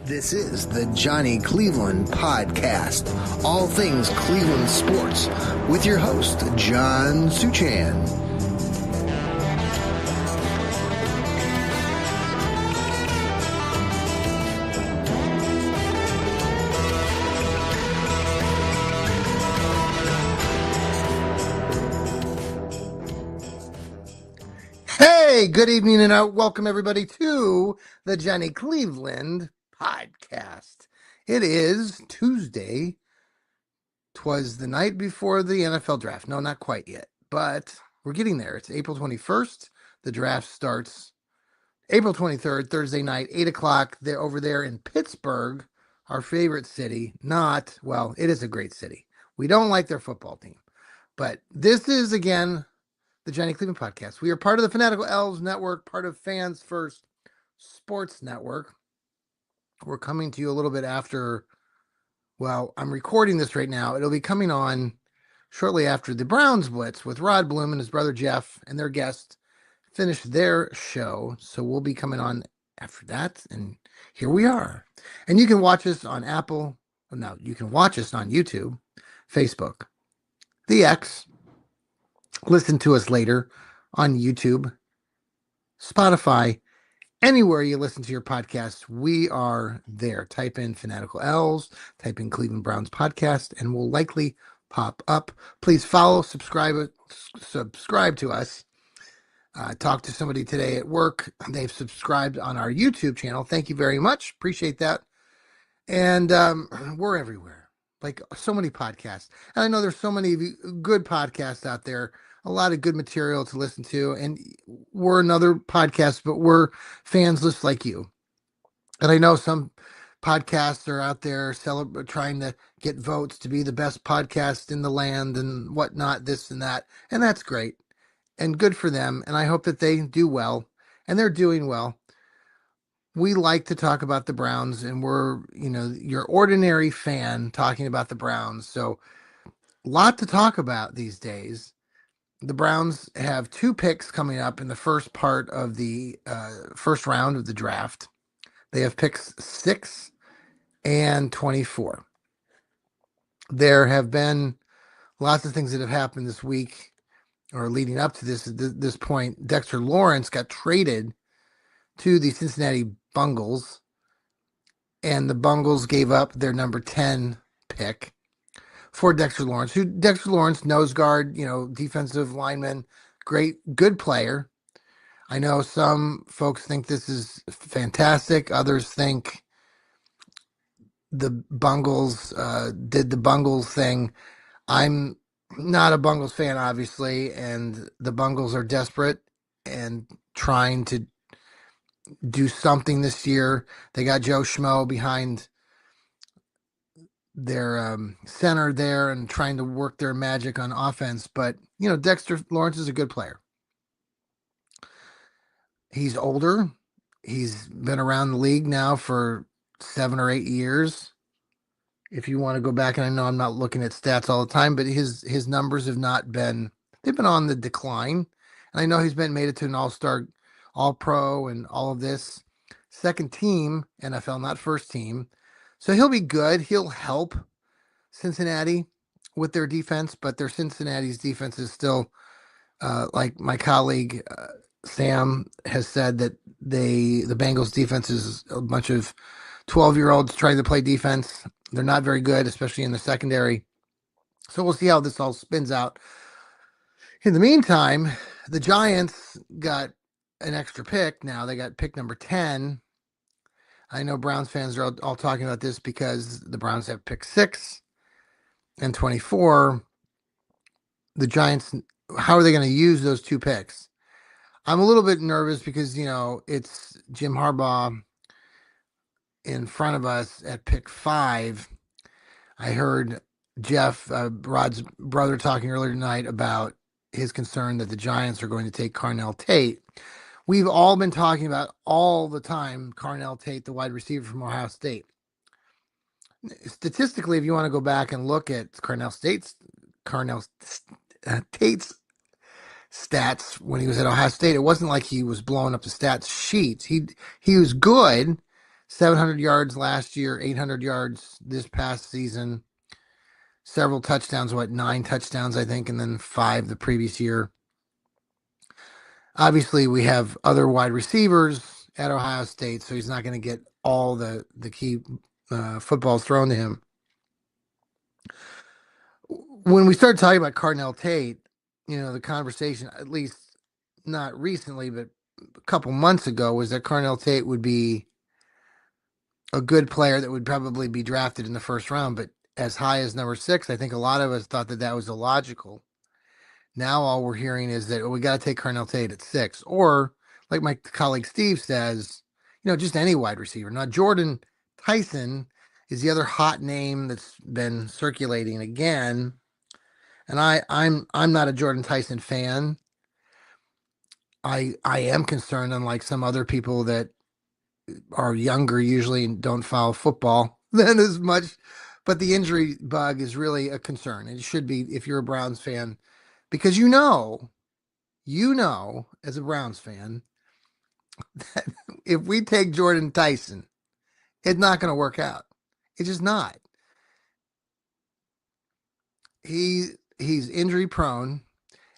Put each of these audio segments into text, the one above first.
This is the Johnny Cleveland Podcast, all things Cleveland sports, with your host, John Suchan. Hey, good evening and welcome everybody to the Johnny Cleveland Podcast. It is Tuesday. 'Twas the night before the NFL draft. No, not quite yet, but we're getting there. It's April 21st. The draft starts April 23rd, Thursday night, 8 o'clock. They're over there in Pittsburgh, our favorite city. It is a great city. We don't like their football team, but this is, again, the Johnny Cleveland Podcast. We are part of the Fanatical Elves Network, part of Fans First Sports Network. We're coming to you a little bit after, I'm recording this right now. It'll be coming on shortly after the Browns Blitz with Rod Bloom and his brother Jeff and their guest finish their show. So we'll be coming on after that. And here we are. And you can watch us on you can watch us on YouTube, Facebook, the X. Listen to us later on YouTube, Spotify, anywhere you listen to your podcasts. We are there. Type in Fanatical Elves, type in Cleveland Browns Podcast, and we'll likely pop up. Please follow, subscribe to us. Talk to somebody today at work. They've subscribed on our YouTube channel. Thank you very much. Appreciate that. And we're everywhere, like so many podcasts. And I know there's so many good podcasts out there. A lot of good material to listen to, and we're another podcast, but we're fans just like you. And I know some podcasts are out there trying to get votes to be the best podcast in the land and whatnot, this and that, and that's great and good for them. And I hope that they do well, and they're doing well. We like to talk about the Browns, and we're, your ordinary fan talking about the Browns. So a lot to talk about these days. The Browns have two picks coming up in the first part of the first round of the draft. They have picks 6 and 24. There have been lots of things that have happened this week or leading up to this point. Dexter Lawrence got traded to the Cincinnati Bengals, and the Bengals gave up their number 10 pick for Dexter Lawrence, nose guard, defensive lineman, good player. I know some folks think this is fantastic. Others think the Bengals did the Bengals thing. I'm not a Bengals fan, obviously, and the Bengals are desperate and trying to do something this year. They got Joe Schmo behind their center there and trying to work their magic on offense. But, Dexter Lawrence is a good player. He's older. He's been around the league now for 7 or 8 years. If you want to go back, and I know I'm not looking at stats all the time, but his numbers have they've been on the decline. And I know he's made it to an all-star, all-pro, and all of this. Second team NFL, not first team. So he'll be good. He'll help Cincinnati with their defense, but Cincinnati's defense is still, like my colleague Sam has said, that the Bengals defense is a bunch of 12-year-olds trying to play defense. They're not very good, especially in the secondary. So we'll see how this all spins out. In the meantime, the Giants got an extra pick now. They got pick number 10. I know Browns fans are all talking about this because the Browns have pick 6 and 24. The Giants, how are they going to use those two picks? I'm a little bit nervous because, it's Jim Harbaugh in front of us at pick 5. I heard Jeff, Rod's brother, talking earlier tonight about his concern that the Giants are going to take Carnell Tate. We've all been talking about all the time Carnell Tate, the wide receiver from Ohio State. Statistically, if you want to go back and look at Carnell Tate's stats when he was at Ohio State, it wasn't like he was blowing up the stats sheets. He was good 700 yards last year, 800 yards this past season, several touchdowns, 9 touchdowns, I think, and then 5 the previous year. Obviously, we have other wide receivers at Ohio State, so he's not going to get all the key footballs thrown to him. When we started talking about Carnell Tate, the conversation, at least not recently, but a couple months ago, was that Carnell Tate would be a good player that would probably be drafted in the first round, but as high as number 6, I think a lot of us thought that was illogical. Now all we're hearing is that we got to take Carnell Tate at 6, or like my colleague Steve says, just any wide receiver. Now Jordan Tyson is the other hot name that's been circulating again, and I'm not a Jordan Tyson fan. I am concerned, unlike some other people that are younger usually and don't follow football then as much, but the injury bug is really a concern. It should be if you're a Browns fan, because as a Browns fan that if we take Jordan Tyson, it's not going to work out. It's just not. He's injury prone,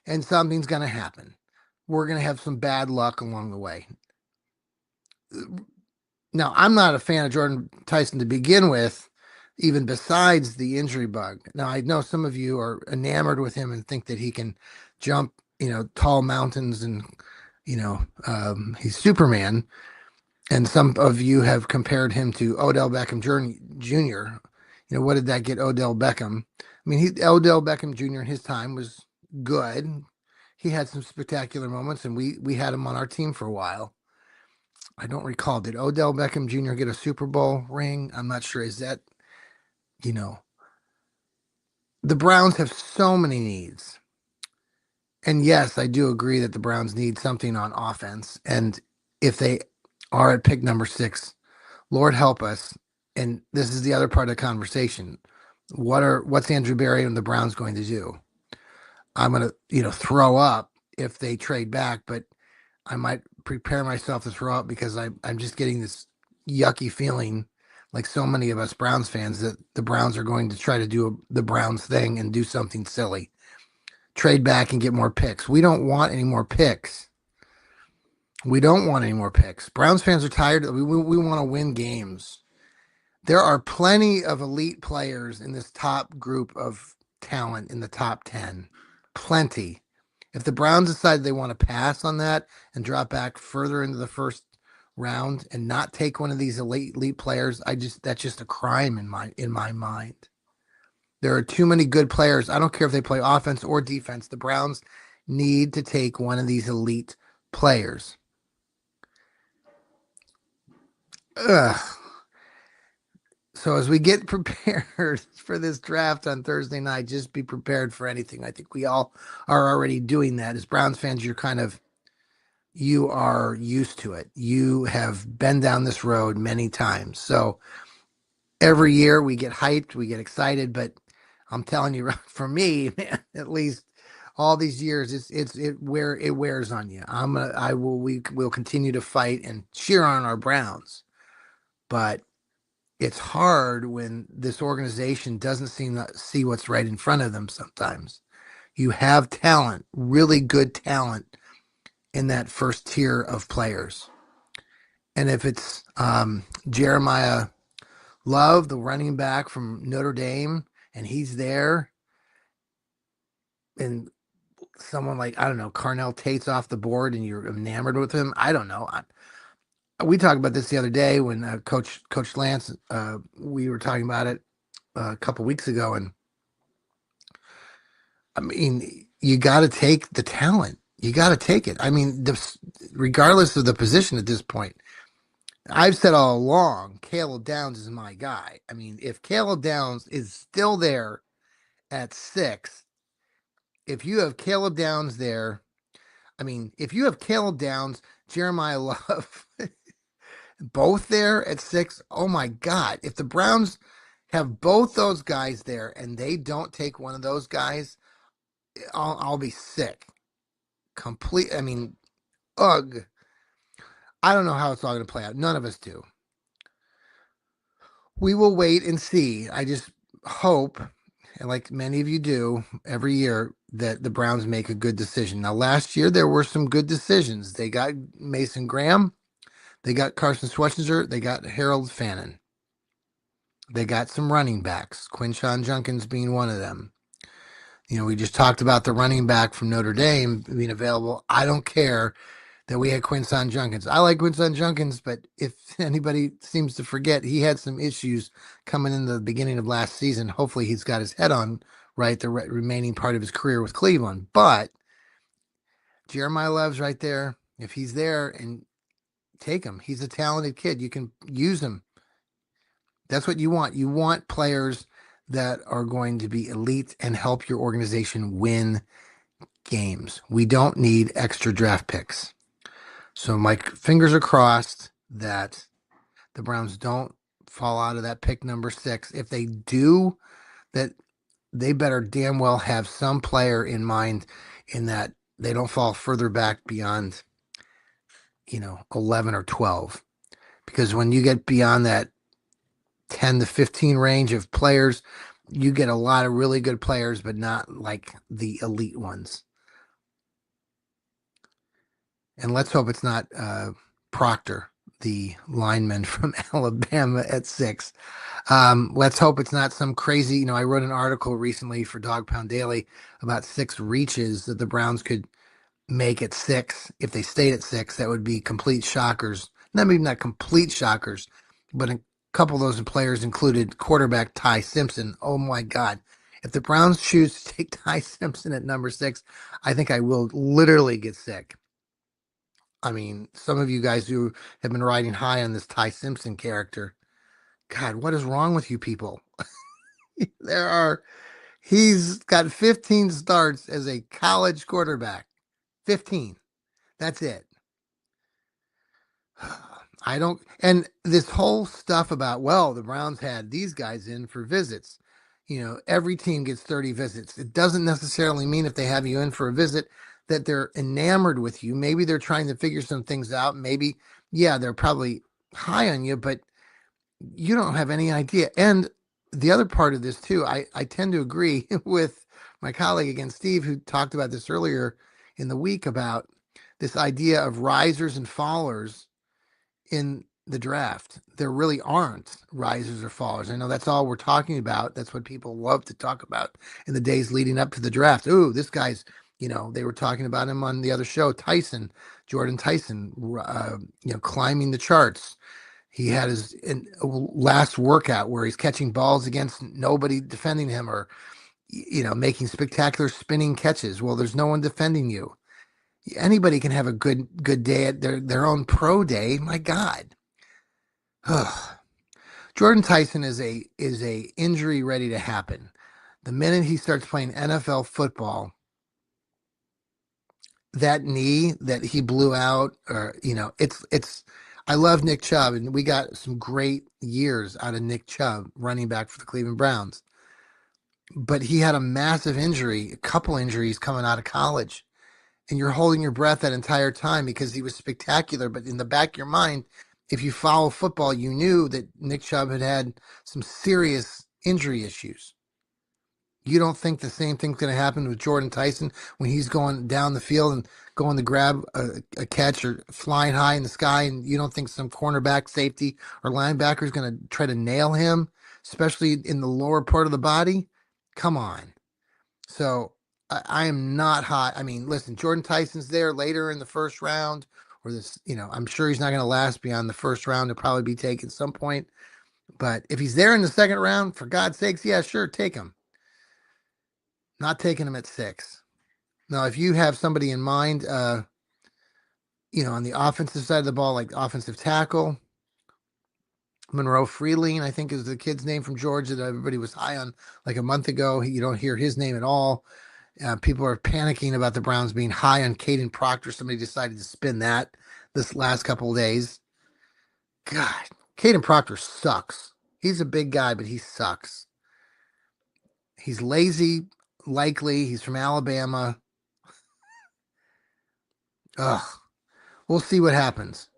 and something's going to happen. We're going to have some bad luck along the way. Now, I'm not a fan of Jordan Tyson to begin with, even besides the injury bug. Now, I know some of you are enamored with him and think that he can jump, tall mountains and, he's Superman. And some of you have compared him to Odell Beckham Jr. What did that get Odell Beckham? I mean, Odell Beckham Jr. in his time was good. He had some spectacular moments, and we had him on our team for a while. I don't recall. Did Odell Beckham Jr. get a Super Bowl ring? I'm not sure. Is that, the Browns have so many needs. And yes, I do agree that the Browns need something on offense. And if they are at pick number 6, Lord help us. And this is the other part of the conversation. What's Andrew Berry and the Browns going to do? I'm going to, throw up if they trade back, but I might prepare myself to throw up because I'm just getting this yucky feeling, like so many of us Browns fans, that the Browns are going to try to do the Browns thing and do something silly. Trade back and get more picks. We don't want any more picks. Browns fans are tired. We want to win games. There are plenty of elite players in this top group of talent in the top 10. Plenty. If the Browns decide they want to pass on that and drop back further into the first round and not take one of these elite players, that's just a crime in my mind. There are too many good players. I don't care if they play offense or defense. The Browns need to take one of these elite players. Ugh. So as we get prepared for this draft on Thursday night, just be prepared for anything. I think we all are already doing that. As Browns fans, you are used to it. You have been down this road many times. So every year we get hyped, we get excited, but I'm telling you, for me, man, at least all these years, it wears on you. We'll continue to fight and cheer on our Browns, but it's hard when this organization doesn't seem to see what's right in front of them. Sometimes you have talent, really good talent in that first tier of players, and if it's Jeremiah Love, the running back from Notre Dame, and he's there, and someone like, I don't know, Carnell Tate's off the board and you're enamored with him. I don't know. We talked about this the other day when Coach Lance, we were talking about it a couple weeks ago. And I mean, you got to take the talent. You got to take it. I mean, regardless of the position at this point, I've said all along, Caleb Downs is my guy. I mean, if Caleb Downs is still there at 6, if you have Caleb Downs there, I mean, if you have Caleb Downs, Jeremiah Love, both there at 6, oh my God. If the Browns have both those guys there and they don't take one of those guys, I'll be sick. I mean, ugh. I don't know how it's all going to play out. None of us do. We will wait and see. I just hope, and like many of you do every year, that the Browns make a good decision. Now, last year there were some good decisions. They got Mason Graham, they got Carson Schwarzenegger, they got Harold Fannin. They got some running backs, Quinshawn Junkins being one of them. We just talked about the running back from Notre Dame being available. I don't care that we had Quinshawn Junkins. I like Quinshawn Junkins, but if anybody seems to forget, he had some issues coming in the beginning of last season. Hopefully, he's got his head on right the remaining part of his career with Cleveland. But Jeremiah Love's right there. If he's there, and take him, he's a talented kid. You can use him. That's what you want. You want players that are going to be elite and help your organization win games. We don't need extra draft picks. So my fingers are crossed that the Browns don't fall out of that pick number 6. If they do, that they better damn well have some player in mind in that they don't fall further back beyond, 11 or 12. Because when you get beyond that 10 to 15 range of players, you get a lot of really good players, but not like the elite ones. And let's hope it's not Proctor, the lineman from Alabama at 6. Let's hope it's not some crazy, I wrote an article recently for Dog Pound Daily about 6 reaches that the Browns could make at 6. If they stayed at 6, that would be complete shockers. Maybe not complete shockers, but a couple of those players included quarterback Ty Simpson. Oh my God. If the Browns choose to take Ty Simpson at number 6, I think I will literally get sick. I mean, some of you guys who have been riding high on this Ty Simpson character, God, what is wrong with you people? He's got 15 starts as a college quarterback. 15. That's it. I don't, and this whole stuff about, well, the Browns had these guys in for visits. Every team gets 30 visits. It doesn't necessarily mean if they have you in for a visit that they're enamored with you. Maybe they're trying to figure some things out. Maybe, yeah, they're probably high on you, but you don't have any idea. And the other part of this too, I tend to agree with my colleague again, Steve, who talked about this earlier in the week about this idea of risers and fallers in the draft. There really aren't risers or fallers. I know that's all we're talking about. That's what people love to talk about in the days leading up to the draft. Ooh, this guy's, they were talking about him on the other show, Jordan Tyson, climbing the charts. He had his last workout where he's catching balls against nobody defending him, or making spectacular spinning catches. Well, there's no one defending you. Anybody can have a good day at their own pro day. My God. Jordan Tyson is a injury ready to happen. The minute he starts playing NFL football, that knee that he blew out, or it's I love Nick Chubb, and we got some great years out of Nick Chubb, running back for the Cleveland Browns. But he had a massive injury, a couple injuries coming out of college. And you're holding your breath that entire time because he was spectacular. But in the back of your mind, if you follow football, you knew that Nick Chubb had some serious injury issues. You don't think the same thing's going to happen with Jordan Tyson when he's going down the field and going to grab a catch or flying high in the sky, and you don't think some cornerback, safety, or linebacker is going to try to nail him, especially in the lower part of the body? Come on. So I am not high. I mean, listen, Jordan Tyson's there later in the first round, or this, I'm sure he's not going to last beyond the first round. He'll probably be taken some point. But if he's there in the second round, for God's sakes, yeah, sure, take him. Not taking him at 6. Now, if you have somebody in mind, on the offensive side of the ball, like offensive tackle, Monroe Freeling, I think is the kid's name from Georgia that everybody was high on like a month ago. You don't hear his name at all. People are panicking about the Browns being high on Caden Proctor. Somebody decided to spin that this last couple of days. God, Caden Proctor sucks. He's a big guy, but he sucks. He's lazy, likely. He's from Alabama. Ugh. We'll see what happens.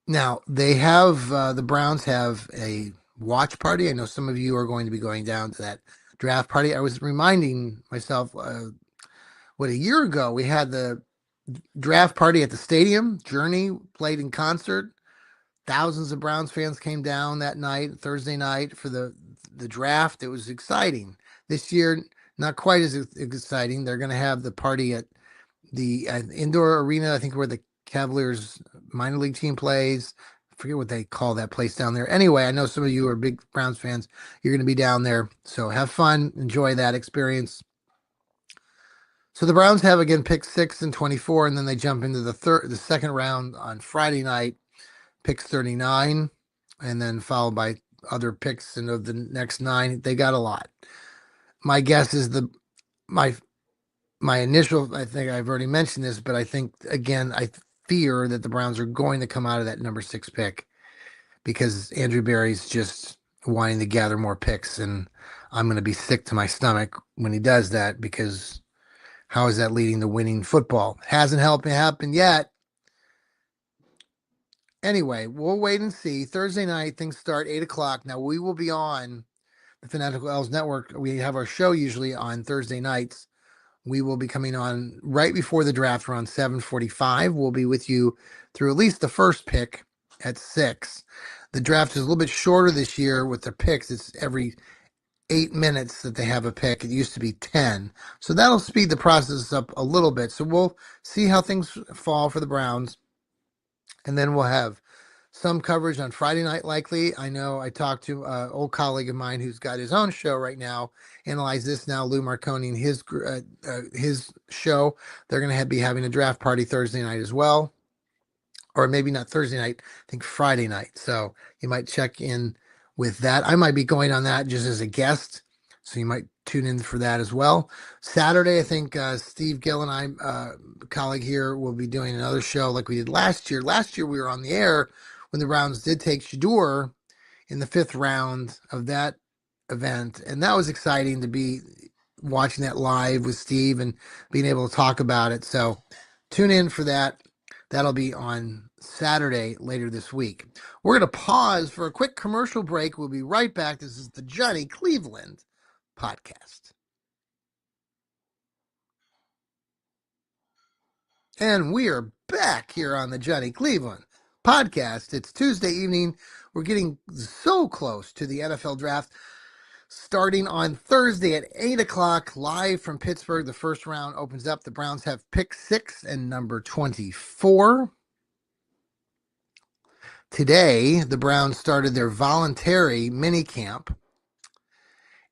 Now they have the Browns have a watch party. I know some of you are going to be going down to that draft party. I was reminding myself, what, a year ago we had the draft party at the stadium. Journey played in concert. Thousands of Browns fans came down that night, Thursday night, for the draft. It was exciting. This year, not quite as exciting. They're going to have the party at the indoor arena, I think, where the Cavaliers minor league team plays. I forget what they call that place down there. Anyway, I know some of you are big Browns fans. You're going to be down there, so have fun, enjoy that experience. So the Browns have again pick 6 and 24, and then they jump into the second round on Friday night, pick 39, and then followed by other picks and of the next 9. They got a lot. My guess is my my initial, I think I've already mentioned this, but I think again, I fear that the Browns are going to come out of that number 6 pick because Andrew Berry's just wanting to gather more picks, and I'm going to be sick to my stomach when he does that because how is that leading to winning football? Hasn't helped me happen yet. Anyway, we'll wait and see. Thursday night, things start 8 o'clock. Now we will be on the Fanatical Elves Network. We have our show usually on Thursday nights. We will be coming on right before the draft around 7:45. We'll be with you through at least the first pick at 6. The draft is a little bit shorter this year with the picks. It's every 8 minutes that they have a pick. It used to be 10. So that'll speed the process up a little bit. So we'll see how things fall for the Browns. And then we'll have some coverage on Friday night, likely. I know I talked to an old colleague of mine who's got his own show right now, Analyze This Now, Lou Marconi, and his show. They're going to be having a draft party Thursday night as well. Or maybe not Thursday night, I think Friday night. So you might check in with that. I might be going on that just as a guest. So you might tune in for that as well. Saturday, I think Steve Gill and I, colleague here, will be doing another show like we did last year. Last year we were on the air when the Browns did take Shedeur in the 5th round of that event. And that was exciting to be watching that live with Steve and being able to talk about it. So tune in for that. That'll be on Saturday later this week. We're going to pause for a quick commercial break. We'll be right back. This is the Johnny Cleveland podcast. And we are back here on the Johnny Cleveland podcast. It's Tuesday evening. We're getting so close to the NFL draft. Starting on Thursday at 8 o'clock, live from Pittsburgh, the first round opens up. The Browns have pick 6 and number 24. Today, the Browns started their voluntary mini camp,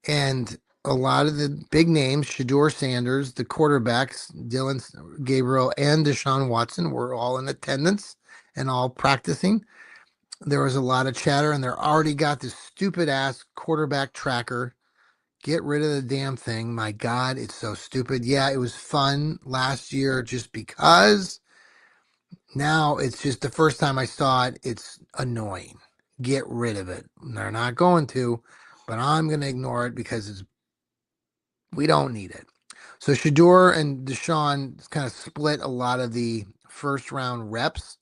and a lot of the big names, Shedeur Sanders, the quarterbacks, Dylan Gabriel and Deshaun Watson, were all in attendance and all practicing. There was a lot of chatter, and they're already got this stupid ass quarterback tracker. Get rid of the damn thing. My God, it's so stupid. Yeah, it was fun last year just because. Now it's just the first time I saw it, it's annoying. Get rid of it. They're not going to, but I'm going to ignore it because we don't need it. So Shedeur and Deshaun kind of split a lot of the first round reps.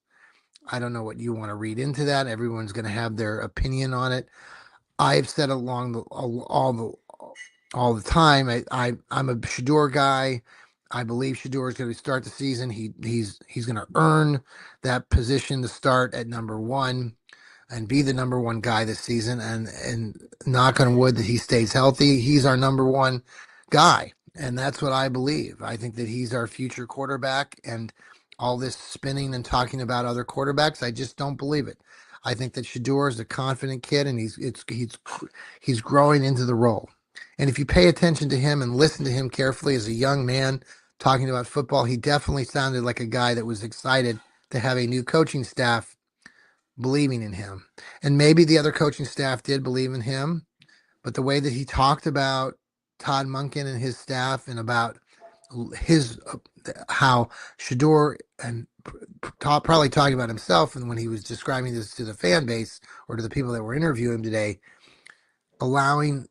I don't know what you want to read into that. Everyone's going to have their opinion on it. I've said along all the time. I'm a Shedeur guy. I believe Shedeur is going to start the season. He's going to earn that position to start at number 1 and be the number 1 guy this season. And knock on wood that he stays healthy. He's our number 1 guy, and that's what I believe. I think that he's our future quarterback. And all this spinning and talking about other quarterbacks, I just don't believe it. I think that Shedeur is a confident kid, and he's growing into the role. And if you pay attention to him and listen to him carefully as a young man talking about football, he definitely sounded like a guy that was excited to have a new coaching staff believing in him. And maybe the other coaching staff did believe in him, but the way that he talked about Todd Monken and his staff and about his how Shedeur and probably talking about himself, and when he was describing this to the fan base or to the people that were interviewing him today, allowing,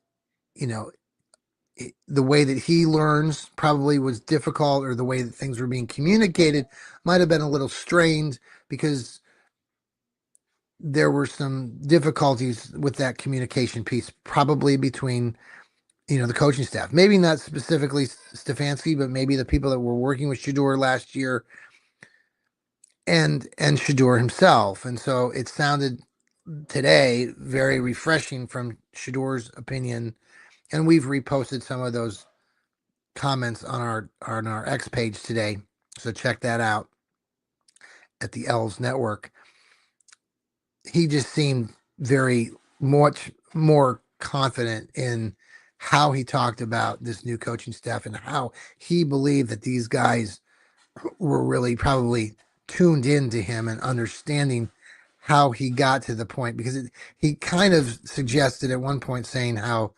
the way that he learns probably was difficult, or the way that things were being communicated might have been a little strained because there were some difficulties with that communication piece, probably between, the coaching staff. Maybe not specifically Stefanski, but maybe the people that were working with Shador last year and Shador himself. And so it sounded today very refreshing from Shador's opinion. And we've reposted some of those comments on our X page today. So check that out at the Elves Network. He just seemed very much more confident in how he talked about this new coaching staff and how he believed that these guys were really probably tuned into him and understanding how he got to the point, because he kind of suggested at one point saying how,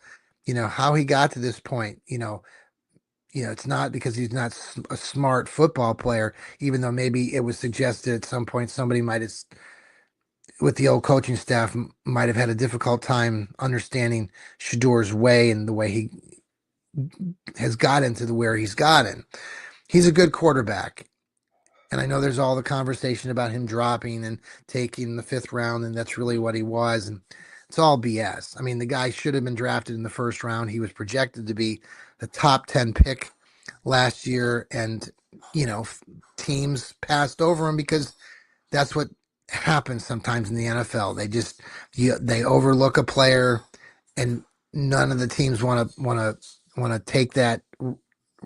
how he got to this point, it's not because he's not a smart football player, even though maybe it was suggested at some point somebody might have, with the old coaching staff, might have had a difficult time understanding Shador's way and the way he has gotten to where he's gotten. He's a good quarterback. And I know there's all the conversation about him dropping and taking the 5th round, and that's really what he was. And it's all BS. I mean, the guy should have been drafted in the 1st round. He was projected to be the top 10 pick last year, and teams passed over him because that's what happens sometimes in the NFL. They overlook a player, and none of the teams want to take that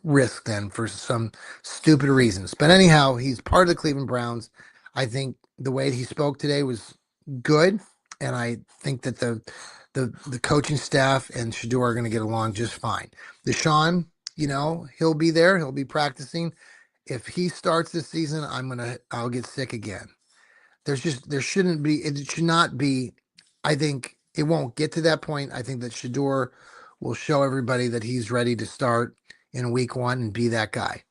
risk then for some stupid reasons. But anyhow, he's part of the Cleveland Browns. I think the way he spoke today was good, and I think that the coaching staff and Shador are going to get along just fine. Deshaun, he'll be there. He'll be practicing. If he starts this season, I'll get sick again. There shouldn't be, it should not be. I think it won't get to that point. I think that Shador will show everybody that he's ready to start in week 1 and be that guy.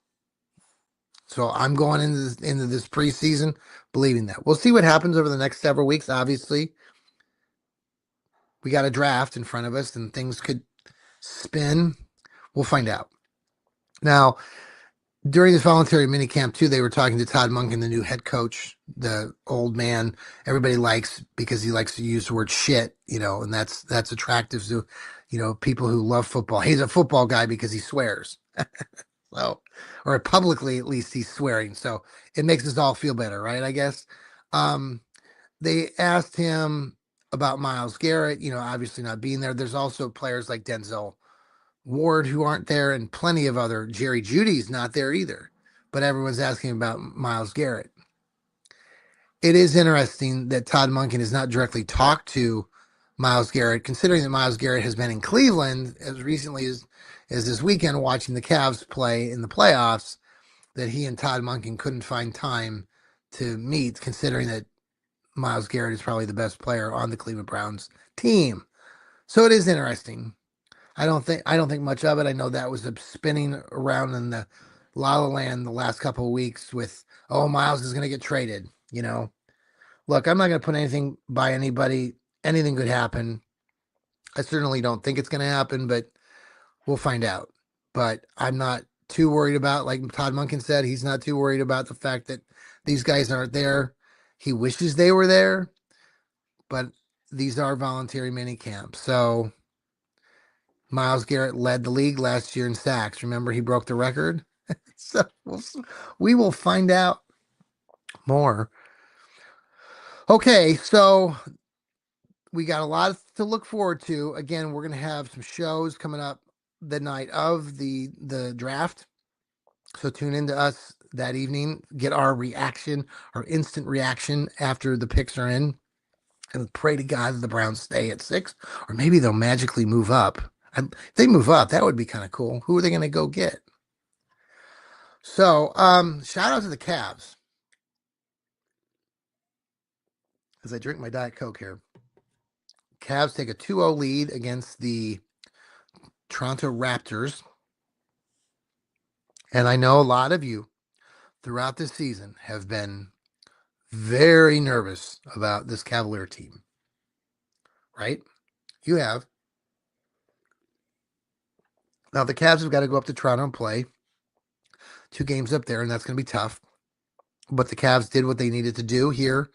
So I'm going into this preseason believing that. We'll see what happens over the next several weeks. Obviously, we got a draft in front of us and things could spin. We'll find out. Now, during this voluntary minicamp too, they were talking to Todd Monken, the new head coach, the old man everybody likes because he likes to use the word shit, and that's attractive to, people who love football. He's a football guy because he swears. So, or publicly at least he's swearing. So it makes us all feel better, right? I guess. They asked him about Myles Garrett, obviously not being there. There's also players like Denzel Ward who aren't there, and plenty of other. Jerry Jeudy's not there either, but everyone's asking about Myles Garrett. It is interesting that Todd Monken has not directly talked to Myles Garrett, considering that Myles Garrett has been in Cleveland as recently as this weekend watching the Cavs play in the playoffs, that he and Todd Monken couldn't find time to meet, considering that Myles Garrett is probably the best player on the Cleveland Browns team. So it is interesting. I don't think much of it. I know that was spinning around in the La La Land the last couple of weeks with, oh, Myles is going to get traded. Look, I'm not going to put anything by anybody. Anything could happen. I certainly don't think it's going to happen, but we'll find out. But I'm not too worried about, like Todd Monken said, he's not too worried about the fact that these guys aren't there. He wishes they were there, but these are voluntary mini camps. So Myles Garrett led the league last year in sacks. Remember, he broke the record. So we will find out more. Okay, so we got a lot to look forward to. Again, we're going to have some shows coming up the night of the draft. So tune into us that evening, get our reaction, our instant reaction after the picks are in, and pray to God that the Browns stay at 6, or maybe they'll magically move up. If they move up, that would be kind of cool. Who are they going to go get? So, shout out to the Cavs. As I drink my Diet Coke here. Cavs take a 2-0 lead against the Toronto Raptors. And I know a lot of you throughout this season have been very nervous about this Cavalier team. Right? You have. Now, the Cavs have got to go up to Toronto and play 2 games up there, and that's going to be tough. But the Cavs did what they needed to do here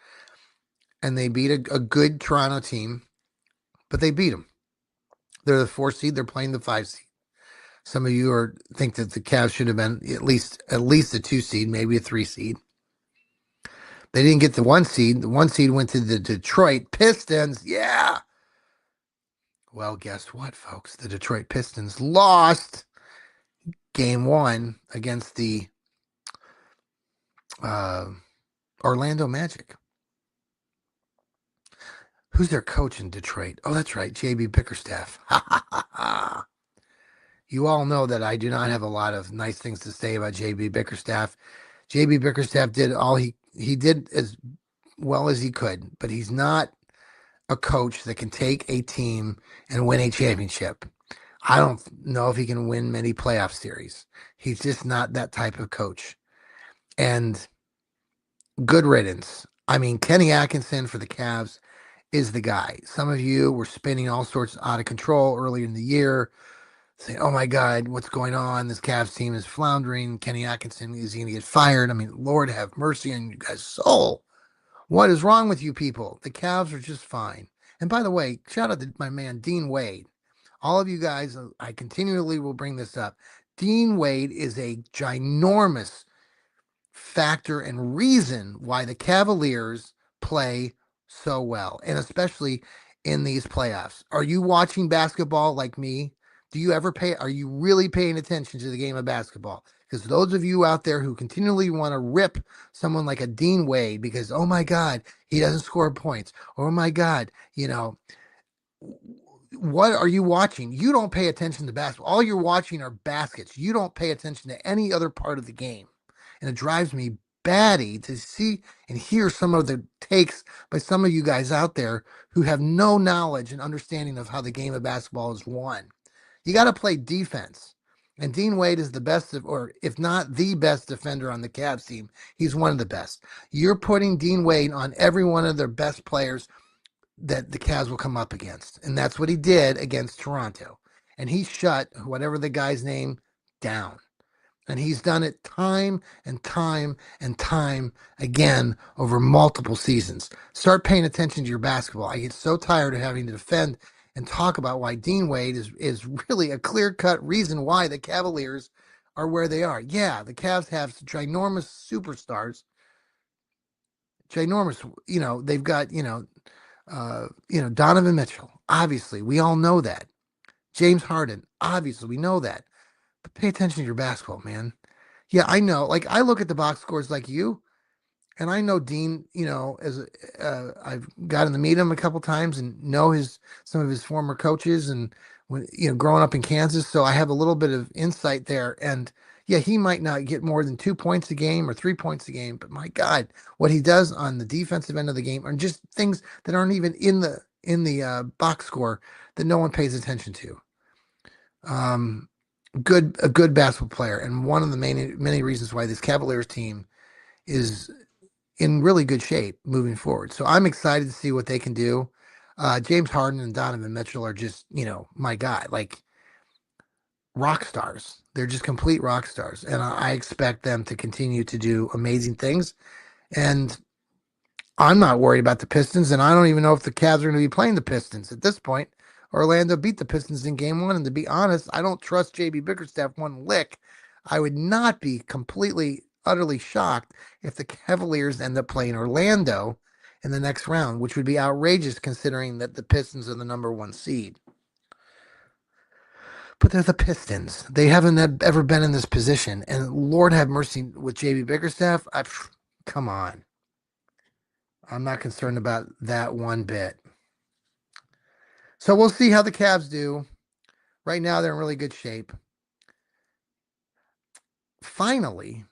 and they beat a good Toronto team, but they beat them. They're the 4 seed. They're playing the 5 seed. Some of you think that the Cavs should have been at least a 2 seed, maybe a 3 seed. They didn't get the 1 seed. The 1 seed went to the Detroit Pistons. Yeah. Well, guess what, folks? The Detroit Pistons lost game 1 against the Orlando Magic. Who's their coach in Detroit? Oh, that's right, JB Bickerstaff. You all know that I do not have a lot of nice things to say about JB Bickerstaff. JB Bickerstaff did all he did as well as he could, but he's not a coach that can take a team and win a championship. I don't know if he can win many playoff series. He's just not that type of coach. And good riddance. I mean, Kenny Atkinson for the Cavs is the guy. Some of you were spinning all sorts out of control earlier in the year, saying, oh my God, what's going on? This Cavs team is floundering. Kenny Atkinson, is he going to get fired? I mean, Lord have mercy on you guys' soul. What is wrong with you people? The Cavs are just fine. And by the way, shout out to my man, Dean Wade. All of you guys, I continually will bring this up. Dean Wade is a ginormous factor and reason why the Cavaliers play so well, and especially in these playoffs. Are you watching basketball like me? Are you really paying attention to the game of basketball? Because those of you out there who continually want to rip someone like a Dean Wade because, oh my God, he doesn't score points. Oh my God, what are you watching? You don't pay attention to basketball. All you're watching are baskets. You don't pay attention to any other part of the game. And it drives me batty to see and hear some of the takes by some of you guys out there who have no knowledge and understanding of how the game of basketball is won. You got to play defense. And Dean Wade is the best, or if not the best defender on the Cavs team, he's one of the best. You're putting Dean Wade on every one of their best players that the Cavs will come up against. And that's what he did against Toronto. And he shut whatever the guy's name down. And he's done it time and time and time again over multiple seasons. Start paying attention to your basketball. I get so tired of having to defend and talk about why Dean Wade is really a clear-cut reason why the Cavaliers are where they are. Yeah, the Cavs have ginormous superstars. Ginormous, they've got, Donovan Mitchell. Obviously, we all know that. James Harden. Obviously, we know that. But pay attention to your basketball, man. Yeah, I know. Like I look at the box scores like you, and I know Dean. As I've gotten to meet him a couple times and know some of his former coaches, and when growing up in Kansas, so I have a little bit of insight there. And yeah, he might not get more than 2 points a game or 3 points a game, but my God, what he does on the defensive end of the game are just things that aren't even in the box score that no one pays attention to. A good basketball player, and one of the many reasons why this Cavaliers team is in really good shape moving forward. So I'm excited to see what they can do. James Harden and Donovan Mitchell are just, my God, like rock stars. They're just complete rock stars, and I expect them to continue to do amazing things. And I'm not worried about the Pistons, and I don't even know if the Cavs are going to be playing the Pistons at this point. Orlando beat the Pistons in game 1, and to be honest, I don't trust JB Bickerstaff one lick. I would not be completely, utterly shocked if the Cavaliers end up playing Orlando in the next round, which would be outrageous considering that the Pistons are the number 1 seed. But they're the Pistons. They haven't ever been in this position, and Lord have mercy with JB Bickerstaff. Come on. I'm not concerned about that one bit. So we'll see how the Cavs do. Right now, they're in really good shape. Finally,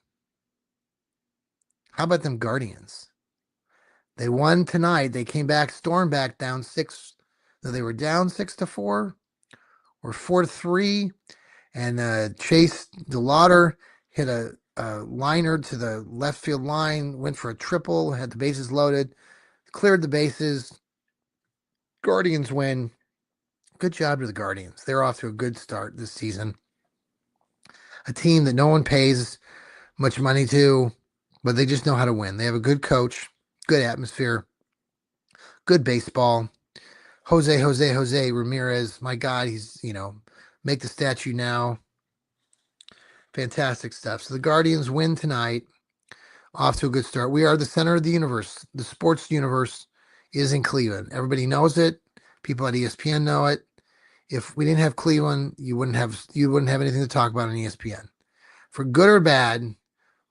how about them Guardians? They won tonight. They came back, stormed back down 6. They were down 6-4 or 4-3. And Chase DeLauder hit a liner to the left field line, went for a triple, had the bases loaded, cleared the bases. Guardians win. Good job to the Guardians. They're off to a good start this season. A team that no one pays much money to, but they just know how to win. They have a good coach, good atmosphere. Good baseball. Jose Ramirez. My God, he's, make the statue now. Fantastic stuff. So the Guardians win tonight. Off to a good start. We are the center of the universe. The sports universe is in Cleveland. Everybody knows it. People at ESPN know it. If we didn't have Cleveland, you wouldn't have anything to talk about on ESPN. For good or bad,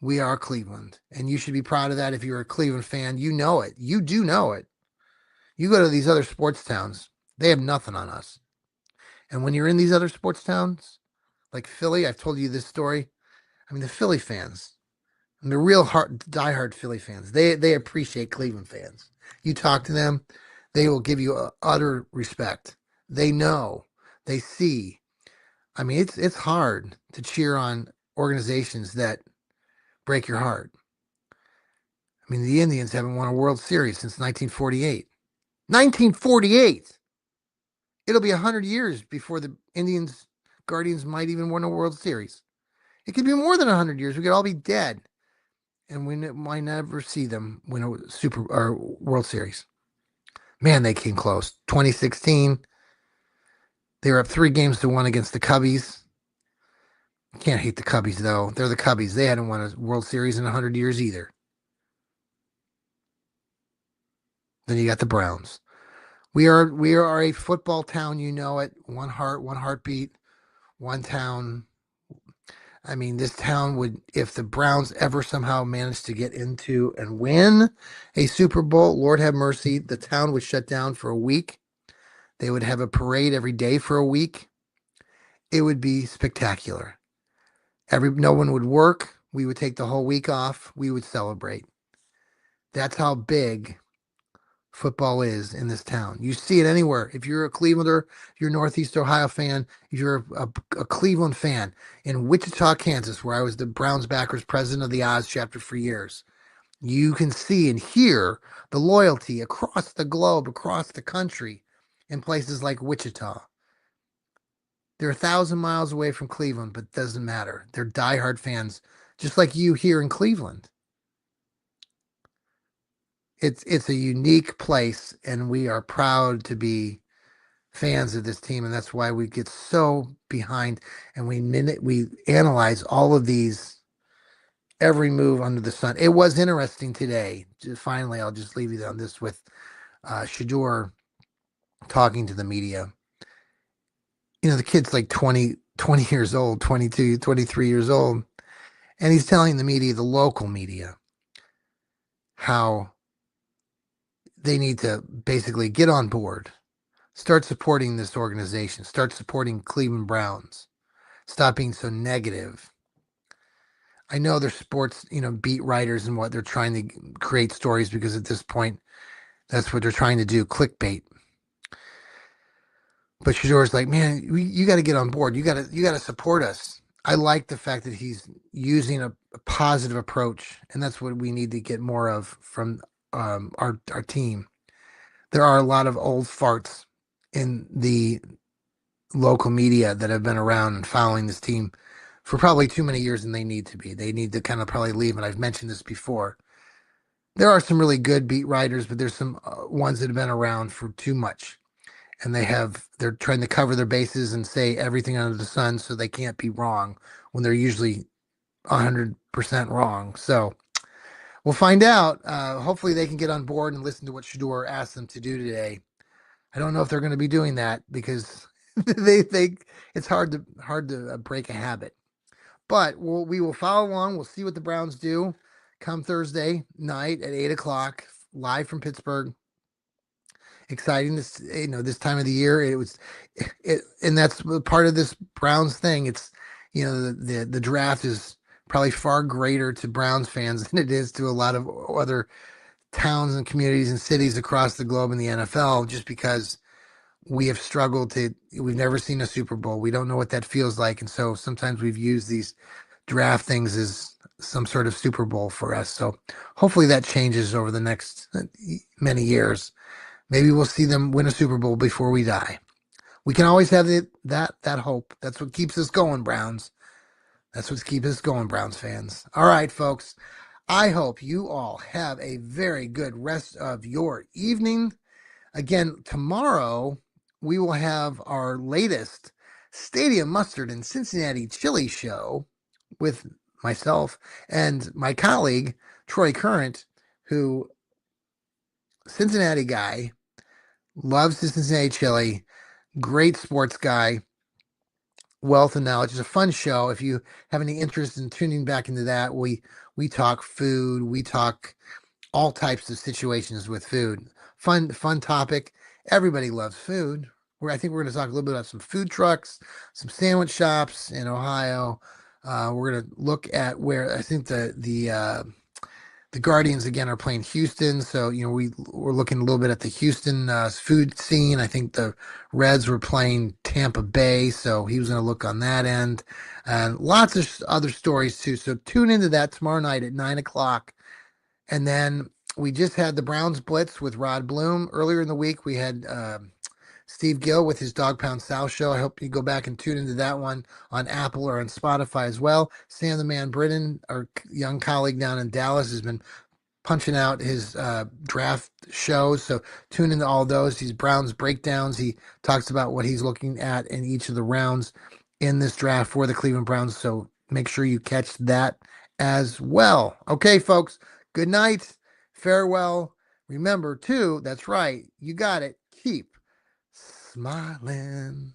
we are Cleveland, and you should be proud of that. If you're a Cleveland fan, you know it. You do know it. You go to these other sports towns, they have nothing on us. And when you're in these other sports towns, like Philly, I've told you this story. I mean, the Philly fans, and the real diehard Philly fans, they appreciate Cleveland fans. You talk to them, they will give you utter respect. They know, they see. I mean, it's hard to cheer on organizations that break your heart. I mean, the Indians haven't won a World Series since 1948. 1948. It'll be 100 years before the Guardians might even win a World Series. It could be more than 100 years. We could all be dead, and we might never see them win a Super or World Series. Man, they came close. 2016, they were up 3-1 against the Cubbies. Can't hate the Cubbies though. They're the Cubbies. They hadn't won a World Series in 100 years either. Then you got the Browns. We are a football town, you know it. One heart, one heartbeat, one town. I mean, this town would, if the Browns ever somehow managed to get into and win a Super Bowl, Lord have mercy, the town would shut down for a week. They would have a parade every day for a week. It would be spectacular. No one would work. We would take the whole week off. We would celebrate. That's how big football is in this town. You see it anywhere. If you're a Clevelander, if you're a Northeast Ohio fan, if you're a Cleveland fan in Wichita, Kansas, where I was the Browns backers president of the Oz chapter for years, you can see and hear the loyalty across the globe, across the country, in places like Wichita. They're 1,000 miles away from Cleveland, but it doesn't matter. They're diehard fans, just like you here in Cleveland. It's a unique place, and we are proud to be fans of this team, and that's why we get so behind, and we analyze all of these, every move under the sun. It was interesting today. Finally, I'll just leave you on this with Shedeur talking to the media. The kid's like 20 years old, 22, 23 years old, and he's telling the media, the local media, how they need to basically get on board, start supporting this organization, start supporting Cleveland Browns, stop being so negative. I know they're sports, beat writers and what they're trying to create stories, because at this point, that's what they're trying to do, clickbait. But Shedeur's like, man, you got to get on board. You got to support us. I like the fact that he's using a positive approach, and that's what we need to get more of from our team. There are a lot of old farts in the local media that have been around and following this team for probably too many years, and they need to be. They need to kind of probably leave, and I've mentioned this before. There are some really good beat writers, but there's some ones that have been around for too much, and they're trying to cover their bases and say everything under the sun so they can't be wrong when they're usually 100% wrong. So we'll find out. Hopefully they can get on board and listen to what Shedeur asked them to do today. I don't know if they're going to be doing that, because they think it's hard to break a habit. But we will follow along. We'll see what the Browns do come Thursday night at 8:00, live from Pittsburgh. Exciting this time of the year. And that's part of this Browns thing. It's the draft is probably far greater to Browns fans than it is to a lot of other towns and communities and cities across the globe in the NFL, just because we've never seen a Super Bowl. We don't know what that feels like. And so sometimes we've used these draft things as some sort of Super Bowl for us. So hopefully that changes over the next many years. Maybe we'll see them win a Super Bowl before we die. We can always have that hope. That's what keeps us going, Browns. That's what keeps us going, Browns fans. All right, folks. I hope you all have a very good rest of your evening. Again, tomorrow we will have our latest Stadium Mustard and Cincinnati Chili show with myself and my colleague, Troy Current, who, Cincinnati guy, loves the Cincinnati chili, great sports guy, wealth of knowledge. It's a fun show. If you have any interest in tuning back into that, we talk food, we talk all types of situations with food. Fun topic. Everybody loves food. I think we're going to talk a little bit about some food trucks, some sandwich shops in Ohio. We're going to look at where I think the Guardians again are playing Houston, so we're looking a little bit at the Houston food scene. I think the Reds were playing Tampa Bay, so he was going to look on that end, and lots of other stories too. So tune into that tomorrow night at 9 o'clock. And then we just had the Browns Blitz with Rod Bloom. Earlier in the week, we had Steve Gill with his Dog Pound South show. I hope you go back and tune into that one on Apple or on Spotify as well. Sam the Man Britton, our young colleague down in Dallas, has been punching out his draft shows. So tune into all those. These Browns breakdowns. He talks about what he's looking at in each of the rounds in this draft for the Cleveland Browns. So make sure you catch that as well. Okay, folks. Good night. Farewell. Remember, too, that's right. You got it. Keep smiling.